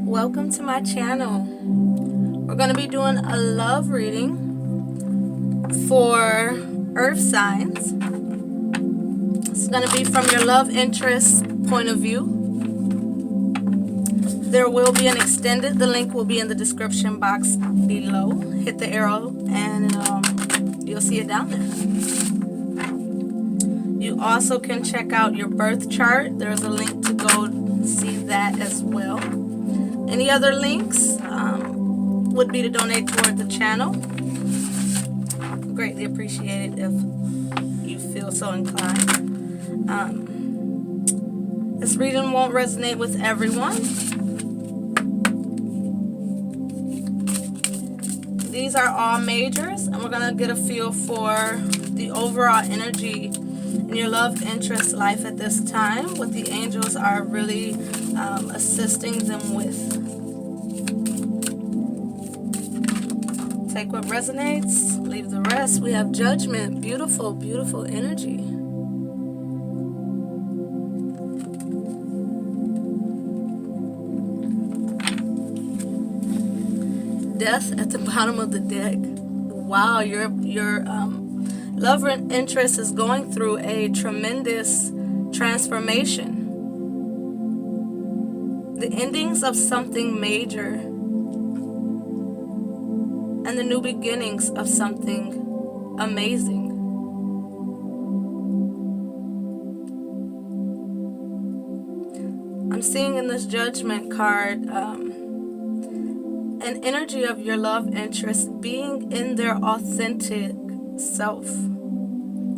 Welcome to my channel. We're going to be doing a love reading for earth signs. It's going to be from your love interest point of view. There will be an extended, the link will be in the description box below. Hit the arrow and you'll see it down there. You also can check out your birth chart. There's a link to go see that as well. Any other links would be to donate toward the channel. Greatly appreciate it if you feel so inclined. This reading won't resonate with everyone. These are all majors, and we're going to get a feel for the overall energy in your love interest life at this time, what the angels are really assisting them with. Take what resonates, leave the rest. We have judgment. Beautiful, beautiful energy. Death at the bottom of the deck. Wow, your love interest is going through a tremendous transformation. The endings of something major and the new beginnings of something amazing. I'm seeing in this judgment card an energy of your love interest being in their authentic self,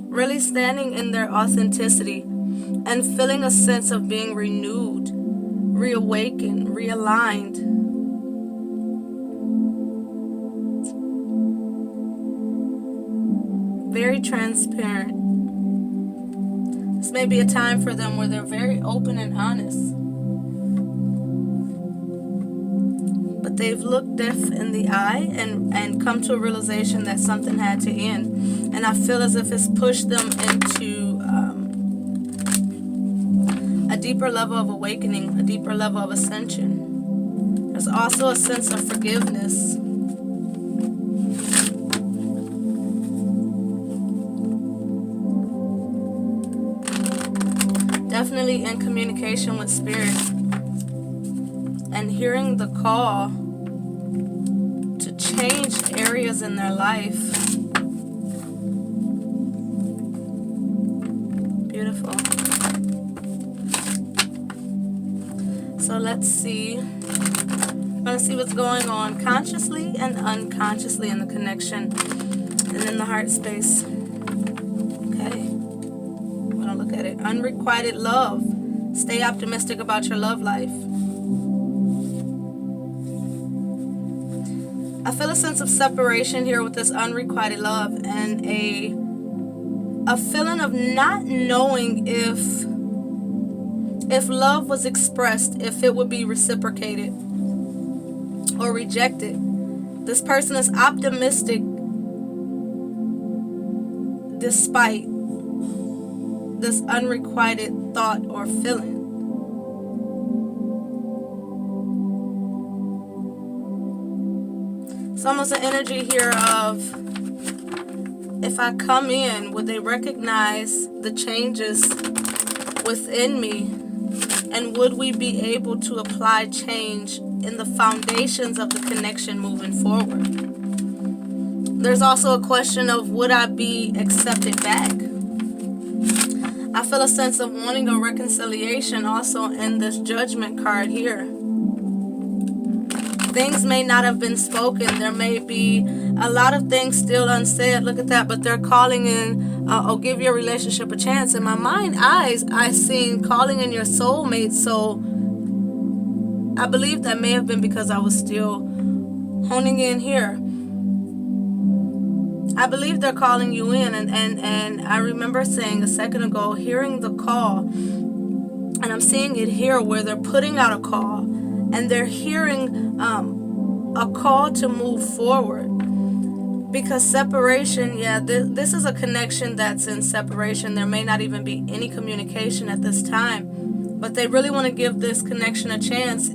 really standing in their authenticity and feeling a sense of being renewed, reawakened, realigned. Very transparent. This may be a time for them where they're very open and honest. But they've looked death in the eye and come to a realization that something had to end. And I feel as if it's pushed them into a deeper level of awakening, a deeper level of ascension. There's also a sense of forgiveness. Definitely in communication with spirit and hearing the call to change areas in their life. Beautiful. So let's see. I'm going to see what's going on consciously and unconsciously in the connection and in the heart space. Okay. Look at it. Unrequited love. Stay optimistic about your love life. I feel a sense of separation here with this unrequited love and a feeling of not knowing if love was expressed, if it would be reciprocated or rejected. This person is optimistic despite this unrequited thought or feeling. It's almost an energy here of, if I come in, would they recognize the changes within me? And would we be able to apply change in the foundations of the connection moving forward? There's also a question of, would I be accepted back? I feel a sense of wanting a reconciliation also in this judgment card here. Things may not have been spoken. There may be a lot of things still unsaid. Look at that. But they're calling in, give your relationship a chance. In my mind eyes, I seen calling in your soulmate. So I believe that may have been because I was still honing in here. I believe they're calling you in, and I remember saying a second ago, hearing the call, and I'm seeing it here where they're putting out a call, and they're hearing a call to move forward. Because separation, yeah, this is a connection that's in separation. There may not even be any communication at this time, but they really want to give this connection a chance.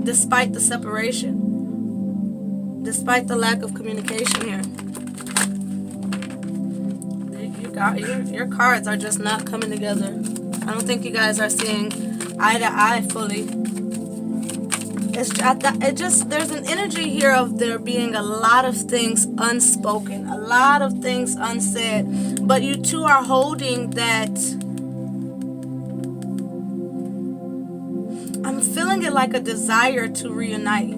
despite the separation, despite the lack of communication here. Your cards are just not coming together. I don't think you guys are seeing eye to eye fully. There's an energy here of there being a lot of things unspoken, a lot of things unsaid, but you two are holding that. I'm feeling it like a desire to reunite.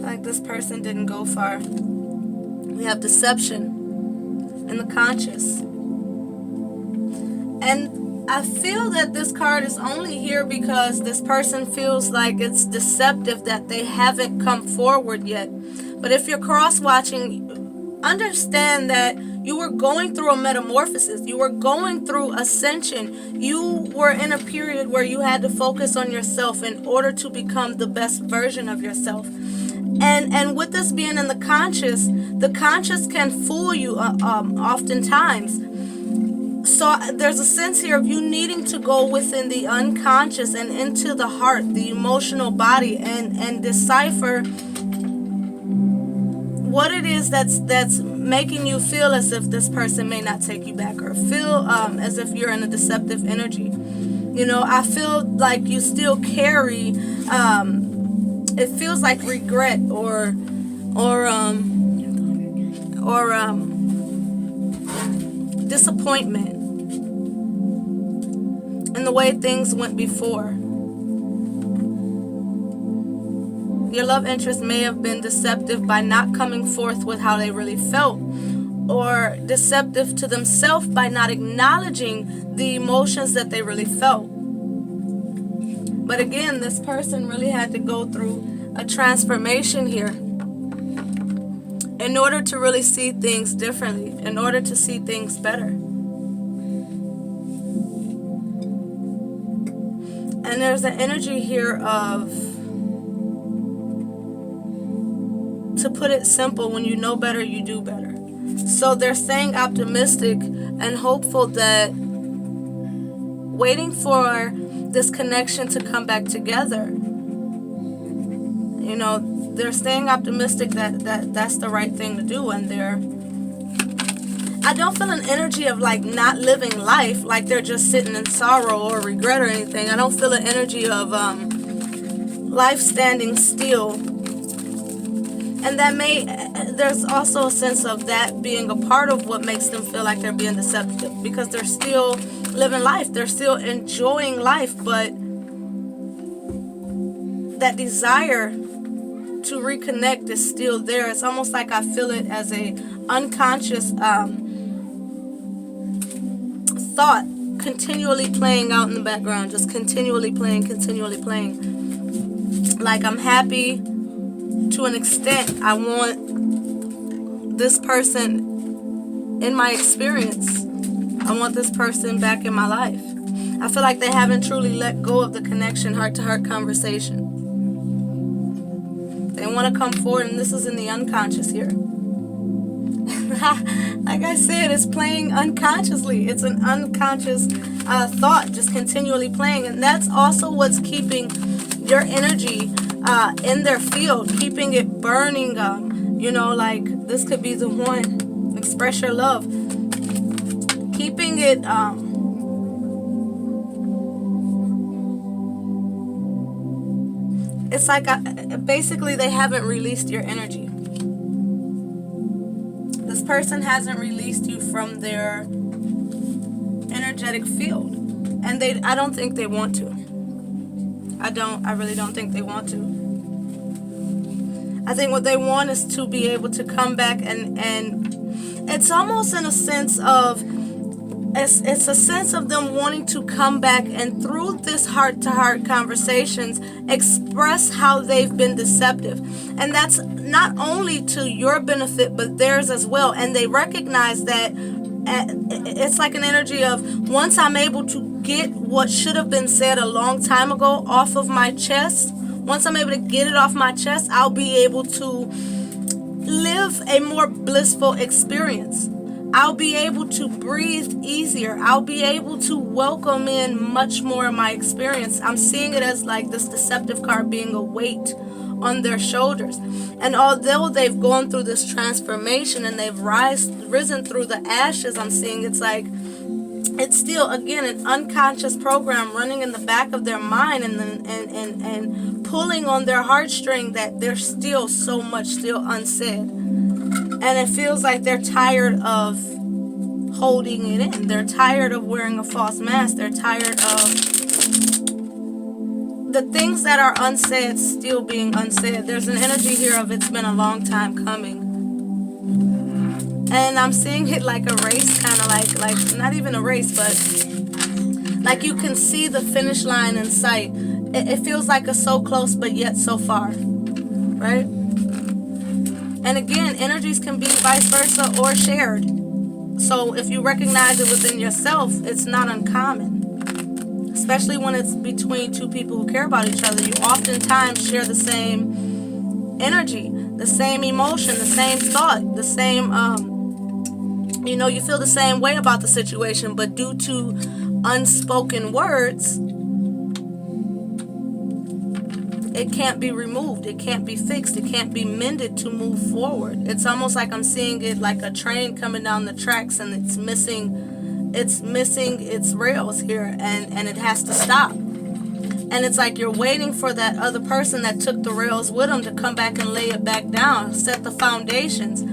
Like this person didn't go far. We have deception in the conscious. And I feel that this card is only here because this person feels like it's deceptive that they haven't come forward yet. But if you're cross-watching, understand that you were going through a metamorphosis. You were going through ascension. You were in a period where you had to focus on yourself in order to become the best version of yourself. And with this being in the conscious can fool you oftentimes. So there's a sense here of you needing to go within the unconscious and into the heart, the emotional body, and decipher what it is that's making you feel as if this person may not take you back, or feel as if you're in a deceptive energy. You know, I feel like you still carry it feels like regret or disappointment in the way things went before. Your love interest may have been deceptive by not coming forth with how they really felt, or deceptive to themselves by not acknowledging the emotions that they really felt. But again, this person really had to go through a transformation here in order to really see things differently, in order to see things better. And there's an energy here of, to put it simple, when you know better, you do better. So they're staying optimistic and hopeful that waiting for this connection to come back together. You know, they're staying optimistic that's the right thing to do, and I don't feel an energy of like not living life, like they're just sitting in sorrow or regret or anything. I don't feel an energy of life standing still. And there's also a sense of that being a part of what makes them feel like they're being deceptive, because they're still living life, they're still enjoying life, but that desire to reconnect is still there. It's almost like I feel it as a unconscious thought continually playing out in the background, just continually playing. Like, I'm happy to an extent. I want this person in my experience. I want this person back in my life. I feel like they haven't truly let go of the connection, heart-to-heart conversation. They want to come forward, and this is in the unconscious here. Like I said, it's playing unconsciously. It's an unconscious thought just continually playing, and that's also what's keeping your energy in their field, keeping it burning. You know, like this could be the one. Express your love. Keeping it it's like basically they haven't released your energy. This person hasn't released you from their energetic field, and I don't think they want to. I really don't think they want to. I think what they want is to be able to come back, and it's almost in a sense of it's a sense of them wanting to come back, and through this heart-to-heart conversations express how they've been deceptive. And that's not only to your benefit but theirs as well. And they recognize that it's like an energy of, once I'm able to get what should have been said a long time ago off of my chest, once I'm able to get it off my chest, I'll be able to live a more blissful experience. I'll be able to breathe easier. I'll be able to welcome in much more of my experience. I'm seeing it as like this deceptive card being a weight on their shoulders. And although they've gone through this transformation and they've risen through the ashes, I'm seeing it's like it's still, again, an unconscious program running in the back of their mind and pulling on their heartstring that there's still so much still unsaid. And it feels like they're tired of holding it in. They're tired of wearing a false mask. They're tired of the things that are unsaid still being unsaid. There's an energy here of it's been a long time coming. And I'm seeing it like a race, kind of like not even a race, but like you can see the finish line in sight. It feels like it's so close, but yet so far, right? And again, energies can be vice versa or shared. So if you recognize it within yourself, it's not uncommon. Especially when it's between two people who care about each other. You oftentimes share the same energy, the same emotion, the same thought, the same, you feel the same way about the situation, but due to unspoken words, it can't be removed, it can't be fixed, it can't be mended to move forward. It's almost like I'm seeing it like a train coming down the tracks and it's missing its rails here, and it has to stop. And it's like you're waiting for that other person that took the rails with them to come back and lay it back down, set the foundations,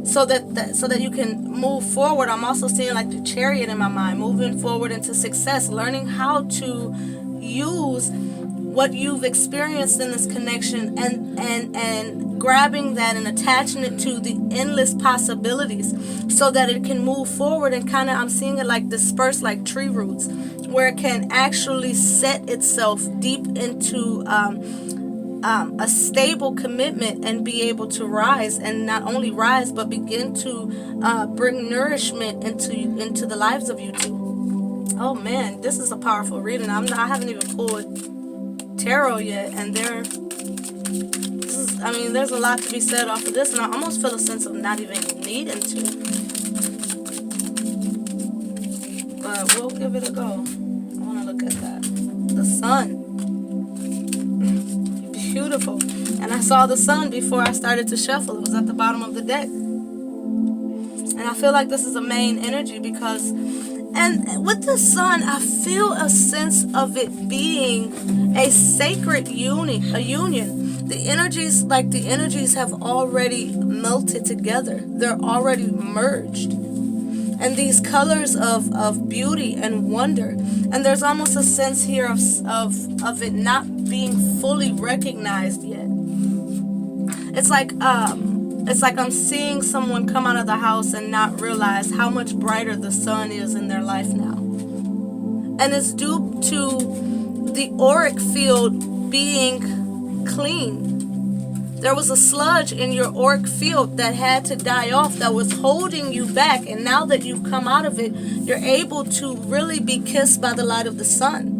so that you can move forward. I'm also seeing like the Chariot in my mind, moving forward into success, learning how to use what you've experienced in this connection and grabbing that and attaching it to the endless possibilities so that it can move forward and kind of, I'm seeing it like disperse like tree roots, where it can actually set itself deep into a stable commitment and be able to rise, and not only rise but begin to bring nourishment into the lives of you two. Oh man, this is a powerful reading. I haven't even pulled tarot yet, and there's a lot to be said off of this, and I almost feel a sense of not even needing to, but we'll give it a go. I want to look at that. The sun. Beautiful. And I saw the sun before I started to shuffle. It was at the bottom of the deck, and I feel like this is a main energy because, and with the sun, I feel a sense of it being a sacred union. The energies have already melted together. They're already merged. And these colors of beauty and wonder. And there's almost a sense here of it not being fully recognized yet. It's like I'm seeing someone come out of the house and not realize how much brighter the sun is in their life now. And it's due to the auric field being clean. There was a sludge in your auric field that had to die off, that was holding you back. And now that you've come out of it, you're able to really be kissed by the light of the sun.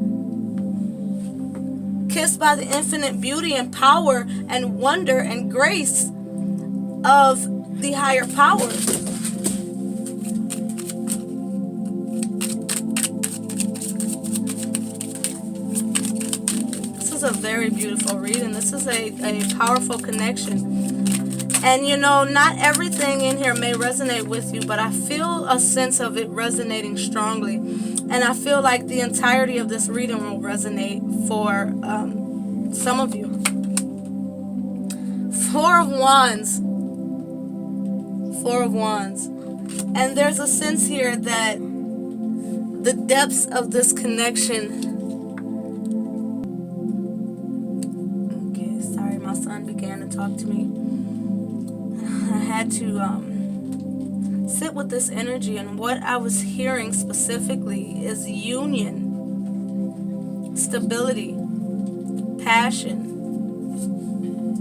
Kissed by the infinite beauty and power and wonder and grace of the higher power. This is a very beautiful reading. This is a powerful connection. And not everything in here may resonate with you, but I feel a sense of it resonating strongly. And I feel like the entirety of this reading will resonate for some of you. Four of Wands. And there's a sense here that the depths of this connection. Okay, sorry, my son began to talk to me. I had to sit with this energy, and what I was hearing specifically is union, stability, passion,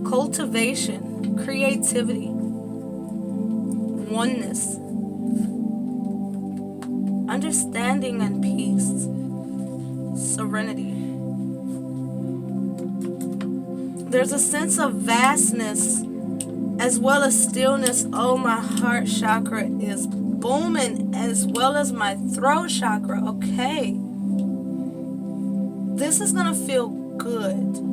cultivation, creativity, oneness, understanding and peace, serenity. There's a sense of vastness as well as stillness. Oh, my heart chakra is booming, as well as my throat chakra. Okay. This is going to feel good.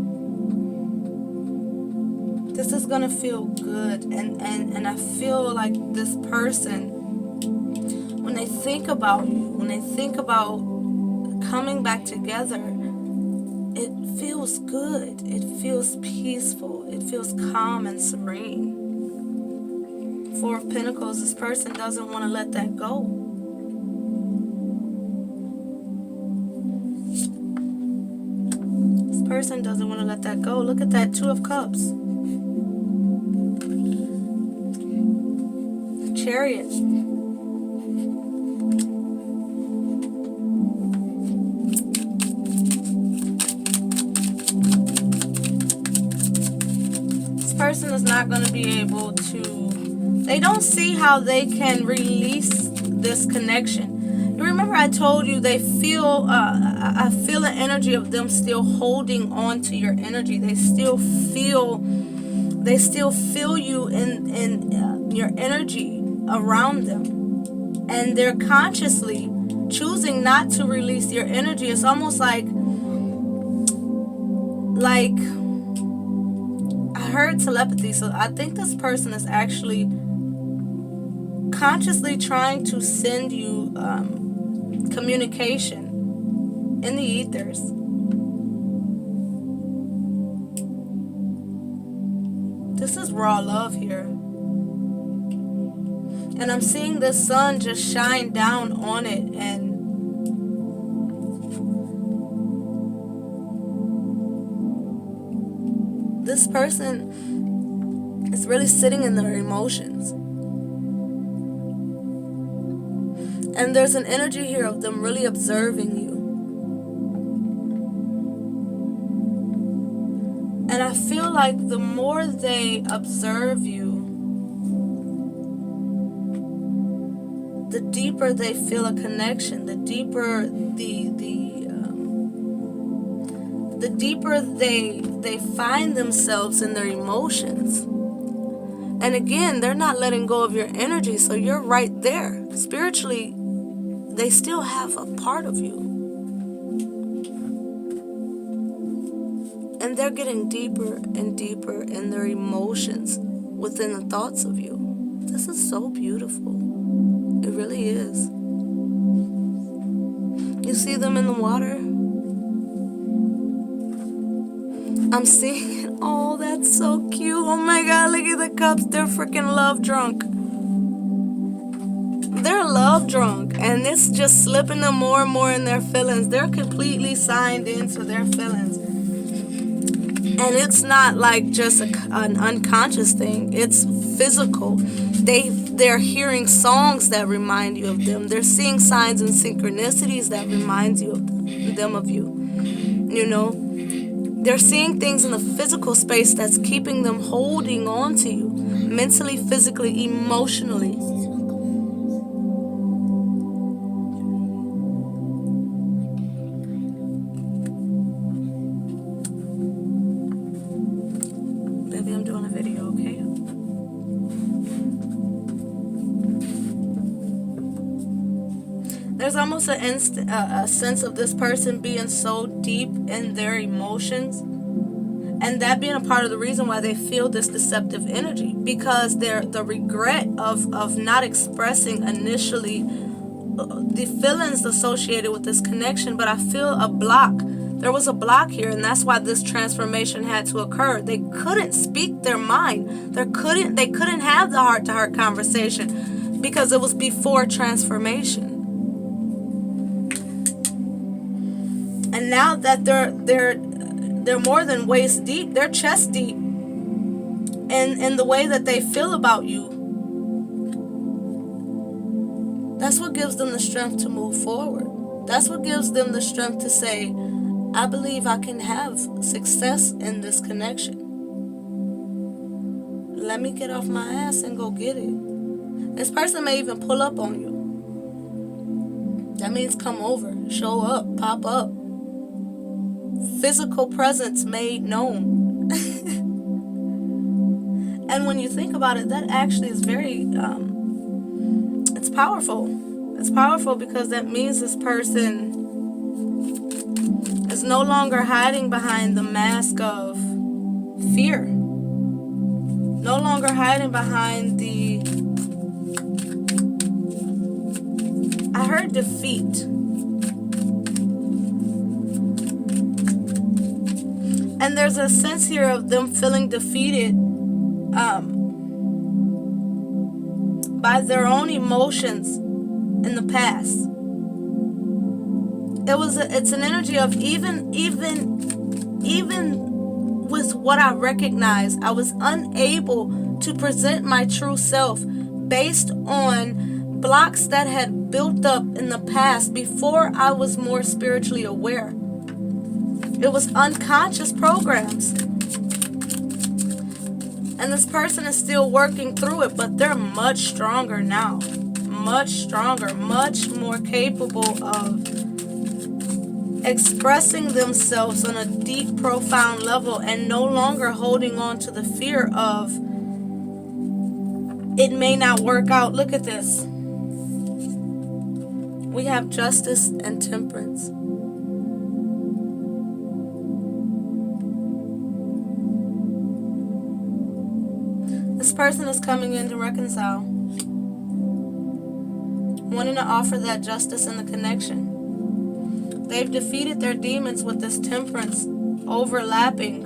This is going to feel good. And I feel like this person, when they think about you, when they think about coming back together, it feels good. It feels peaceful. It feels calm and serene. Four of Pentacles, this person doesn't want to let that go. This person doesn't want to let that go. Look at that, Two of Cups. Chariot. This person is not going to be able to, they don't see how they can release this connection. You remember I told you they feel, I feel the energy of them still holding on to your energy. They still feel you in your energy around them. And they're consciously choosing not to release your energy. It's almost like I heard telepathy, so I think this person is actually consciously trying to send you communication in the ethers. This is raw love here. And I'm seeing the sun just shine down on it, and this person is really sitting in their emotions. And there's an energy here of them really observing you. And I feel like the more they observe you, the deeper they feel a connection, the deeper the deeper they find themselves in their emotions. And again, they're not letting go of your energy, so you're right there. Spiritually, they still have a part of you. And they're getting deeper and deeper in their emotions within the thoughts of you. This is so beautiful. It really is. You see them in the water? I'm seeing it. Oh, that's so cute. Oh my God, look at the cups. They're freaking love drunk. They're love drunk. And it's just slipping them more and more in their feelings. They're completely signed into their feelings. And it's not like just an unconscious thing. It's physical. They're hearing songs that remind you of them. They're seeing signs and synchronicities that remind you of them of you. You know, they're seeing things in the physical space that's keeping them holding on to you, mentally, physically, emotionally. Baby, I'm doing a video, okay? There's almost a sense of this person being so deep in their emotions, and that being a part of the reason why they feel this deceptive energy, because the regret of not expressing initially the feelings associated with this connection. But I feel a block. There was a block here, and that's why this transformation had to occur. They couldn't speak their mind. They couldn't have the heart-to-heart conversation because it was before transformation. And now that they're more than waist deep, they're chest deep in the way that they feel about you. That's what gives them the strength to move forward. That's what gives them the strength to say, I believe I can have success in this connection. Let me get off my ass and go get it. This person may even pull up on you. That means come over, show up, pop up. Physical presence made known. And when you think about it, that actually is very, it's powerful. It's powerful because that means this person is no longer hiding behind the mask of fear. No longer hiding behind the, I heard defeat. And there's a sense here of them feeling defeated by their own emotions in the past. It's an energy of even with what I recognized, I was unable to present my true self based on blocks that had built up in the past before I was more spiritually aware. It was unconscious programs. And this person is still working through it, but they're much stronger now. Much stronger, much more capable of expressing themselves on a deep, profound level and no longer holding on to the fear of it may not work out. Look at this. We have justice and temperance. This person is coming in to reconcile, wanting to offer that justice and the connection. They've defeated their demons with this temperance, overlapping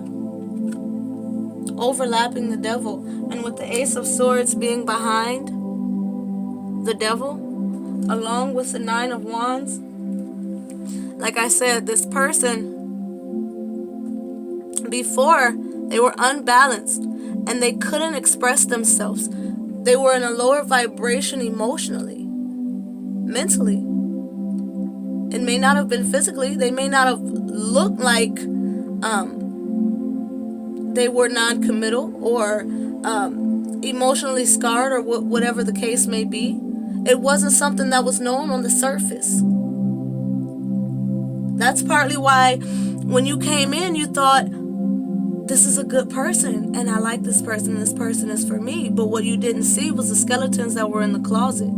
the devil. And with the Ace of Swords being behind the devil, along with the Nine of Wands, like I said, this person, before, they were unbalanced and they couldn't express themselves. They were in a lower vibration emotionally, mentally. It may not have been physically. They may not have looked like they were non-committal or emotionally scarred or whatever the case may be. It wasn't something that was known on the surface. That's partly why when you came in, you thought, this is a good person and I like this person is for me. But what you didn't see was the skeletons that were in the closet.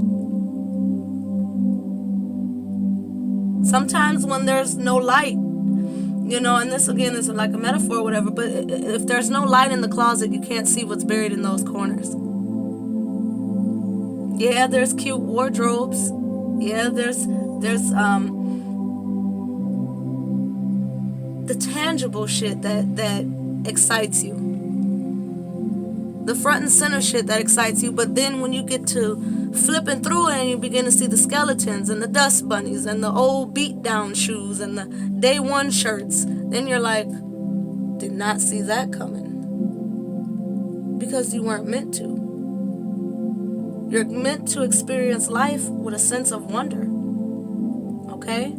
Sometimes when there's no light, and this again is like a metaphor or whatever, but if there's no light in the closet, you can't see what's buried in those corners. Yeah, there's cute wardrobes. Yeah, there's the tangible shit that excites you. The front and center shit that excites you. But then when you get to flipping through it and you begin to see the skeletons and the dust bunnies and the old beat down shoes and the day one shirts, then you're like, did not see that coming. Because you weren't meant to. You're meant to experience life with a sense of wonder. Okay?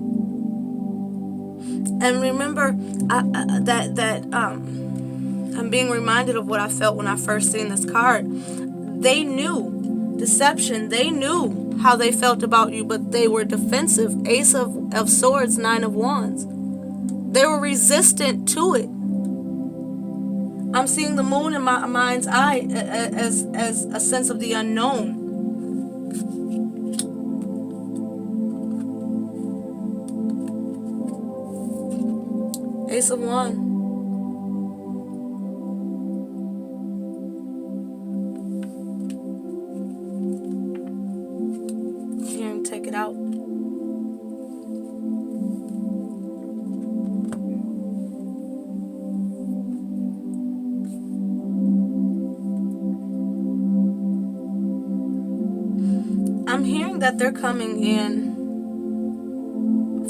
And remember that I'm being reminded of what I felt when I first seen this card. They knew deception. They knew how they felt about you, but they were defensive. Ace of Swords, Nine of Wands. They were resistant to it. I'm seeing the moon in my mind's eye as a sense of the unknown. Ace of Wands. Take it out. I'm hearing that they're coming in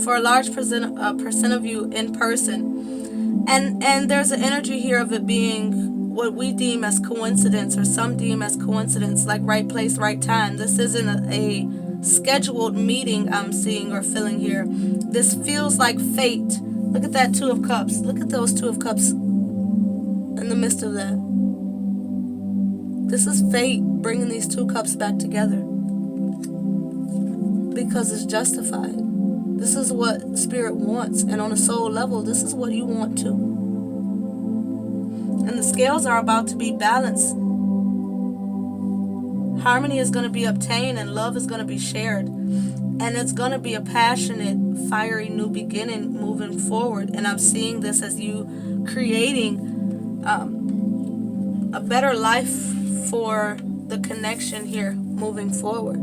for a large percent of you in person, and there's an energy here of it being what we deem as coincidence, or some deem as coincidence, like right place, right time. This isn't a scheduled meeting I'm seeing or feeling here. This feels like fate. Look at that Two of Cups. Look at those Two of Cups in the midst of that. This is fate bringing these two cups back together because it's justified. This is what spirit wants, and on a soul level, this is what you want too. And the scales are about to be balanced Harmony is going to be obtained and love is going to be shared. And it's going to be a passionate, fiery new beginning moving forward. And I'm seeing this as you creating a better life for the connection here moving forward.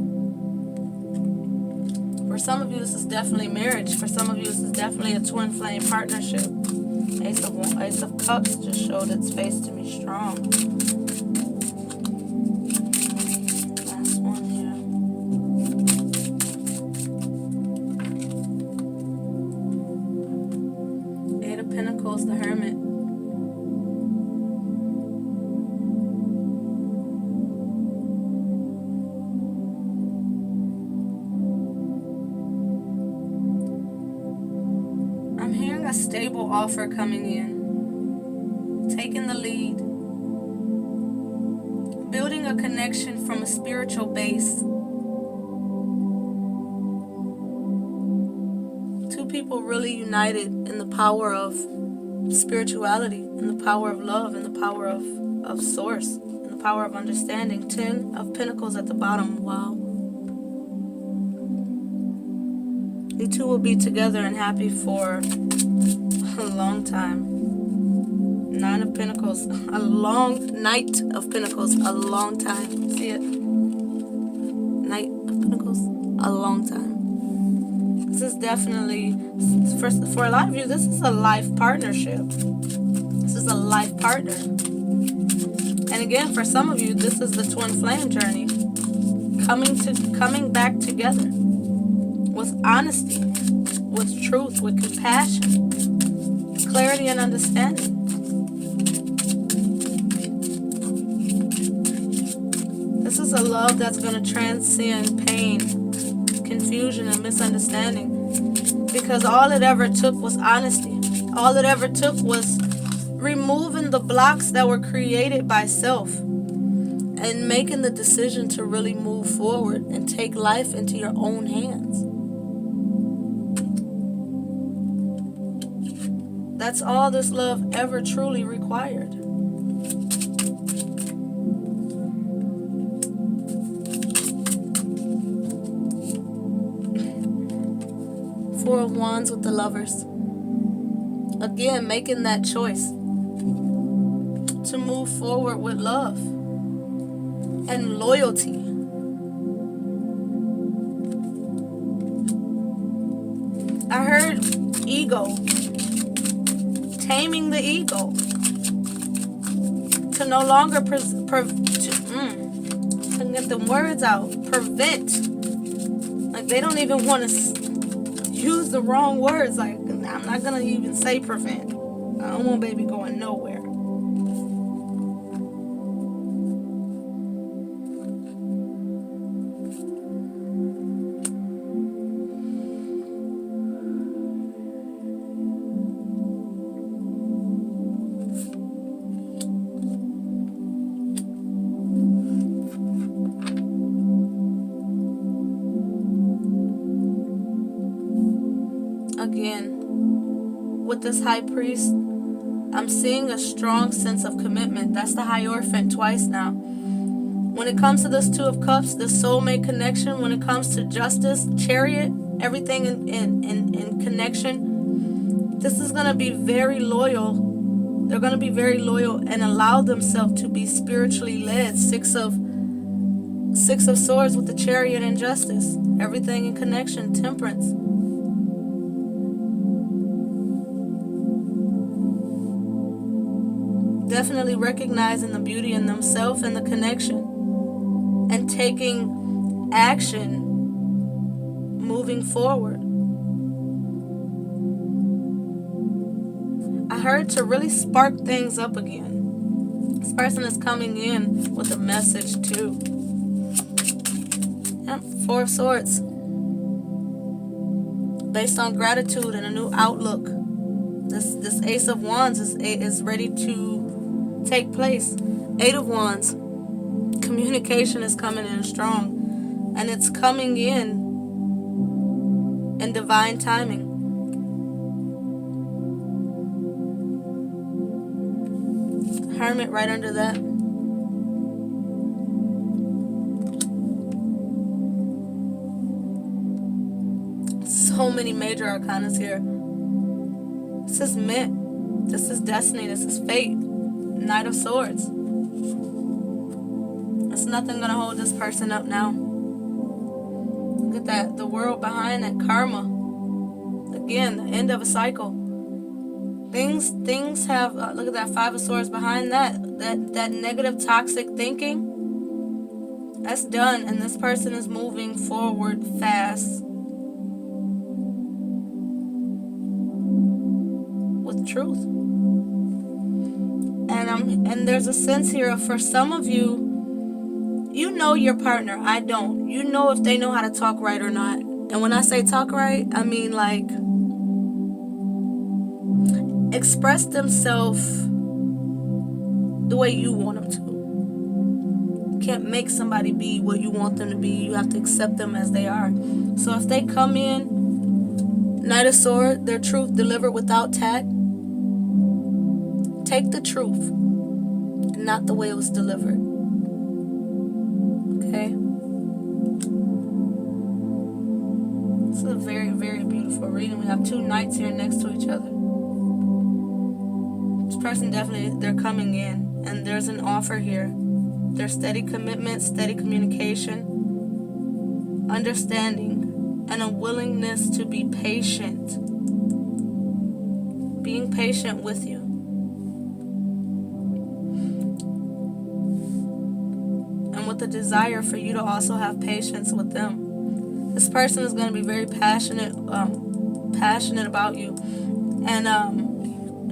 For some of you, this is definitely marriage. For some of you, this is definitely a twin flame partnership. Ace of Cups just showed its face to me strong. Last one here. Eight of Pentacles, the Hermit. A stable offer coming in, taking the lead, building a connection from a spiritual base. Two people really united in the power of spirituality, in the power of love, in the power of source, in the power of understanding. 10 of Pentacles at the bottom. Wow. You two will be together and happy for a long time. 9 of Pentacles, a long Knight of Pentacles, a long time. See it? Knight of Pentacles, a long time. This is definitely, for a lot of you, this is a life partnership. This is a life partner. And again, for some of you, this is the twin flame journey. Coming back together with honesty, with truth, with compassion, clarity and understanding. This is a love that's going to transcend pain, confusion, and misunderstanding. Because all it ever took was honesty. All it ever took was removing the blocks that were created by self and making the decision to really move forward and take life into your own hands. That's all this love ever truly required. Four of Wands with the Lovers. Again, making that choice to move forward with love and loyalty. I heard ego. Taming the ego to no longer couldn't get the words out. Prevent. Like they don't even want to use the wrong words. Like I'm not gonna even say prevent. I don't want baby going nowhere. Again, with this High Priest, I'm seeing a strong sense of commitment. That's the Hierophant twice now. When it comes to this Two of Cups, the soulmate connection, when it comes to justice, Chariot, everything in connection, this is going to be very loyal. They're going to be very loyal and allow themselves to be spiritually led. Six of Swords with the Chariot and Justice. Everything in connection, Temperance. Definitely recognizing the beauty in themselves and the connection and taking action moving forward. I heard to really spark things up again. This person is coming in with a message too. Yep, Four of Swords. Based on gratitude and a new outlook. This Ace of Wands is ready to take place. Eight of Wands. Communication is coming in strong. And it's coming in divine timing. Hermit right under that. So many major arcanas here. This is meant. This is destiny. This is fate. Knight of Swords. There's nothing gonna hold this person up now. Look at that. The world behind that. Karma. Again, the end of a cycle. Things have. Look at that 5 of Swords behind that. That negative, toxic thinking. That's done, and this person is moving forward fast with truth. And there's a sense here of, for some of you, you know your partner. I don't. You know if they know how to talk right or not. And when I say talk right, I mean like express themselves the way you want them to. You can't make somebody be what you want them to be. You have to accept them as they are. So if they come in, Knight of Swords, their truth delivered without tact, take the truth, and not the way it was delivered. Okay? This is a very, very beautiful reading. We have 2 knights here next to each other. This person definitely, they're coming in, and there's an offer here. There's steady commitment, steady communication, understanding, and a willingness to be patient. Being patient with you. And with the desire for you to also have patience with them. This person is going to be very passionate about you. And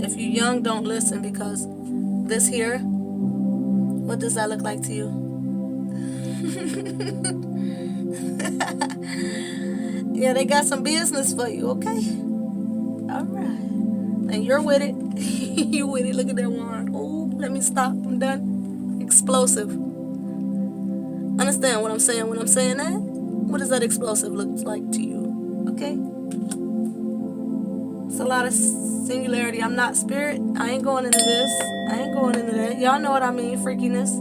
if you're young, don't listen, because this here, what does that look like to you? Yeah, they got some business for you, okay? All right. And you're with it. You with it. Look at that wand. Oh, let me stop. I'm done. Explosive. Understand what I'm saying when I'm saying that? What does that explosive look like to you? Okay? It's a lot of singularity. I'm not spirit. I ain't going into this. I ain't going into that. Y'all know what I mean. Freakiness.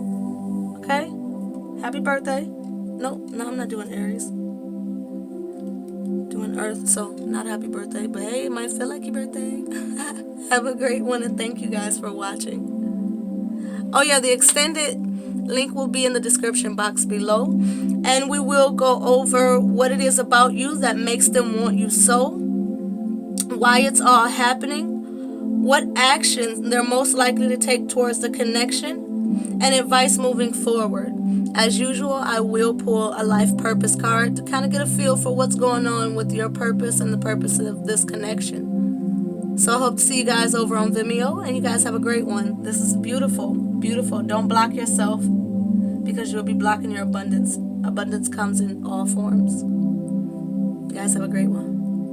Okay? Happy birthday. No, I'm not doing Aries. Doing Earth, so not happy birthday. But hey, it might feel like your birthday. Have a great one, and thank you guys for watching. Oh yeah, the extended link will be in the description box below. And we will go over what it is about you that makes them want you so. Why it's all happening. What actions they're most likely to take towards the connection. And advice moving forward. As usual, I will pull a life purpose card to kind of get a feel for what's going on with your purpose and the purpose of this connection. So I hope to see you guys over on Vimeo, and you guys have a great one. This is beautiful, beautiful. Don't block yourself, because you'll be blocking your abundance. Abundance comes in all forms. You guys have a great one.